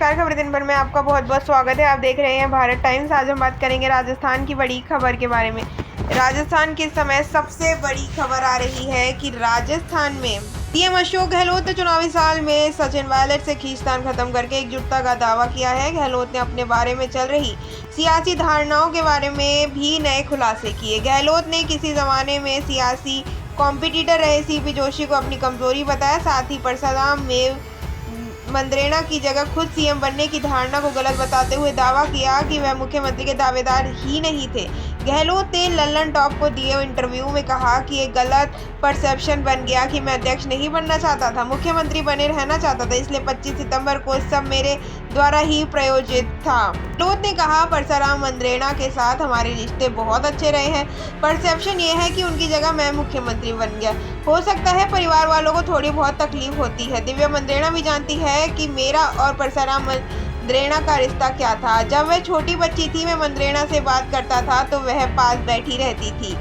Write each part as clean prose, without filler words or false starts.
नमस्कार, खबर दिन भर में आपका बहुत बहुत स्वागत है। आप देख रहे हैं भारत टाइम्स। आज हम बात करेंगे राजस्थान की बड़ी खबर के बारे में। राजस्थान की इस समय सबसे बड़ी खबर आ रही है कि राजस्थान में सीएम अशोक गहलोत ने चुनावी साल में सचिन पायलट से खींचतान खत्म करके एकजुटता का दावा किया है। गहलोत ने अपने बारे में चल रही सियासी धारणाओं के बारे में भी नए खुलासे किए। गहलोत ने किसी जमाने में सियासी कॉम्पिटिटर रहे सीपी जोशी को अपनी कमजोरी बताया। साथ ही परसाराम में मंत्रेणा की जगह खुद सीएम बनने की धारणा को गलत बताते हुए दावा किया कि वह मुख्यमंत्री के दावेदार ही नहीं थे। गहलोत ने लल्लन टॉप को दिए इंटरव्यू में कहा कि एक गलत परसेप्शन बन गया कि मैं अध्यक्ष नहीं बनना चाहता था, मुख्यमंत्री बने रहना चाहता था, इसलिए 25 सितंबर को सब मेरे द्वारा ही प्रायोजित था। गहलोत ने कहा, परसाराम मंत्रेणा के साथ हमारे रिश्ते बहुत अच्छे रहे हैं। परसेप्शन ये है कि उनकी जगह मैं मुख्यमंत्री बन गया। हो सकता है परिवार वालों को थोड़ी बहुत तकलीफ होती है। दिव्या मंत्रेणा भी जानती है कि मेरा और परसाराम मंत्रेणा का रिश्ता क्या था। जब वह छोटी बच्ची थी, मैं मंत्रेणा से बात करता था तो वह पास बैठी रहती थी।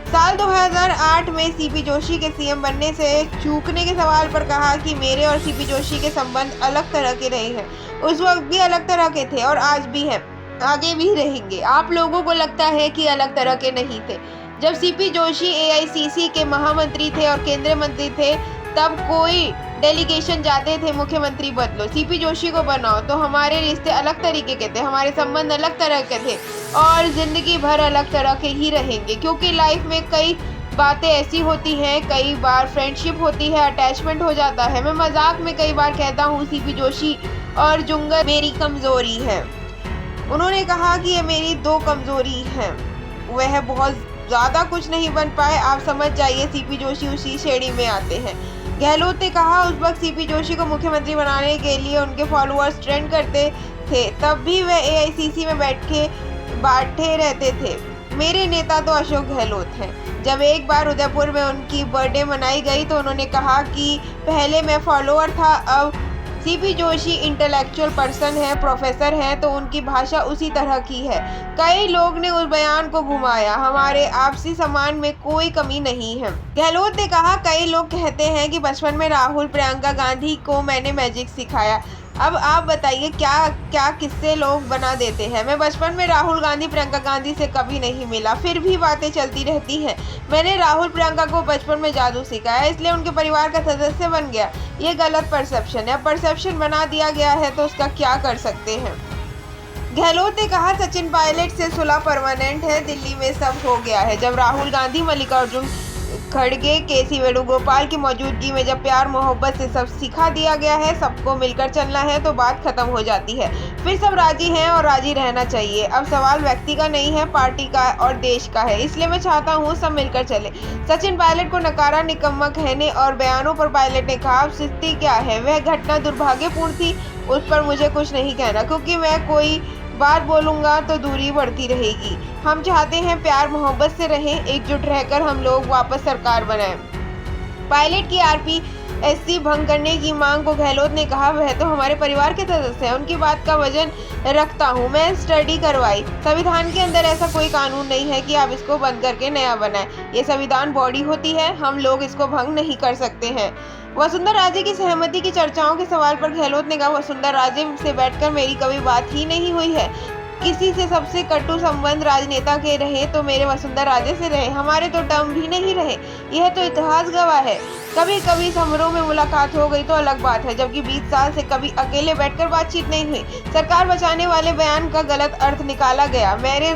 साल 2008 में सीपी जोशी के सीएम बनने से चूकने के सवाल पर कहा कि मेरे और सीपी जोशी के संबंध अलग तरह के रहे हैं। उस वक्त भी अलग तरह के थे और आज भी हैं, आगे भी रहेंगे। आप लोगों को लगता है कि अलग तरह के नहीं थे। जब सीपी जोशी एआईसीसी के महामंत्री थे और केंद्रीय मंत्री थे, तब कोई डेलीगेशन जाते थे मुख्यमंत्री बदलो, सीपी जोशी को बनाओ, तो हमारे रिश्ते अलग तरीके के थे, हमारे संबंध अलग तरह के थे और जिंदगी भर अलग तरह के ही रहेंगे। क्योंकि लाइफ में कई बातें ऐसी होती हैं, कई बार फ्रेंडशिप होती है, अटैचमेंट हो जाता है। मैं मजाक में कई बार कहता हूँ सीपी जोशी और जुंगर मेरी कमजोरी है। उन्होंने कहा कि ये मेरी दो कमजोरी हैं। वह बहुत ज़्यादा कुछ नहीं बन पाए, आप समझ जाइए सीपी जोशी उसी श्रेणी में आते हैं। गहलोत ने कहा, उस वक्त सीपी जोशी को मुख्यमंत्री बनाने के लिए उनके फॉलोअर्स ट्रेंड करते थे, तब भी वह एआईसीसी में बैठे रहते थे। मेरे नेता तो अशोक गहलोत हैं। जब एक बार उदयपुर में उनकी बर्थडे मनाई गई तो उन्होंने कहा कि पहले मैं फॉलोअर था, अब सीपी जोशी इंटेलेक्चुअल पर्सन है, प्रोफेसर हैं, तो उनकी भाषा उसी तरह की है। कई लोग ने उस बयान को घुमाया। हमारे आपसी सम्मान में कोई कमी नहीं है। गहलोत ने कहा, कई लोग कहते हैं कि बचपन में राहुल प्रियंका गांधी को मैंने मैजिक सिखाया। अब आप बताइए क्या किस्से लोग बना देते हैं। मैं बचपन में राहुल गांधी प्रियंका गांधी से कभी नहीं मिला, फिर भी बातें चलती रहती हैं। मैंने राहुल प्रियंका को बचपन में जादू सिखाया, इसलिए उनके परिवार का सदस्य बन गया। ये गलत परसेप्शन है, परसेप्शन बना दिया गया है तो उसका क्या कर सकते हैं। गहलोत ने कहा, सचिन पायलट से सुलह परमानेंट है, दिल्ली में सब हो गया है। जब राहुल गांधी, मल्लिकार्जुन खड़गे, केसी वेणुगोपाल की मौजूदगी में जब प्यार मोहब्बत से सब सिखा दिया गया है, सबको मिलकर चलना है, तो बात खत्म हो जाती है। फिर सब राजी हैं और राजी रहना चाहिए। अब सवाल व्यक्ति का नहीं है, पार्टी का और देश का है, इसलिए मैं चाहता हूँ सब मिलकर चले। सचिन पायलट को नकारा, निकम्मा कहने और बयानों पर पायलट ने कहा, स्थिति क्या है, वह घटना दुर्भाग्यपूर्ण थी, उस पर मुझे कुछ नहीं कहना, क्योंकि मैं कोई बात बोलूंगा तो दूरी बढ़ती रहेगी। हम चाहते हैं प्यार मोहब्बत से रहें, एकजुट रहकर हम लोग वापस सरकार बनाएं। पायलट की आरपीएससी भंग करने की मांग को गहलोत ने कहा, वह तो हमारे परिवार के सदस्य हैं, उनकी बात का वजन रखता हूं। मैं स्टडी करवाई। संविधान के अंदर ऐसा कोई कानून नहीं है कि आप इसको बंद करके नया बनाएं। ये संविधान बॉडी होती है, हम लोग इसको भंग नहीं कर सकते हैं। वसुंधरा राजे की सहमति की चर्चाओं के सवाल पर गहलोत ने कहा, वसुंधरा राजे से बैठकर मेरी कभी बात ही नहीं हुई है। किसी से सबसे कटु संबंध राजनेता के रहे तो मेरे वसुंधरा राजे से रहे, हमारे तो टर्म भी नहीं रहे। यह तो इतिहास गवाह है। कभी कभी समारोह में मुलाकात हो गई तो अलग बात है, जबकि 20 साल से कभी अकेले बैठकर बातचीत नहीं हुई। सरकार बचाने वाले बयान का गलत अर्थ निकाला गया। मेरे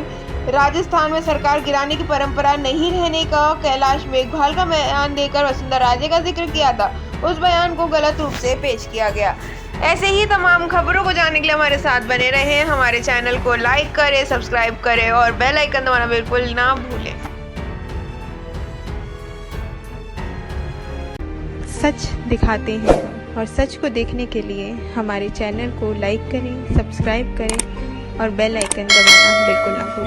राजस्थान में सरकार गिराने की परंपरा नहीं रहने का कैलाश मेघवाल का बयान देकर वसुंधरा राजे का जिक्र किया था, उस बयान को गलत रूप से पेश किया गया। ऐसे ही तमाम खबरों को जानने के लिए हमारे साथ बने रहें। हमारे चैनल को लाइक करें, सब्सक्राइब करें और बेल आइकन दबाना बिल्कुल ना भूलें। सच दिखाते हैं और सच को देखने के लिए हमारे चैनल को लाइक करें, सब्सक्राइब करें और बेल आइकन दबाना बिल्कुल ना भूलें।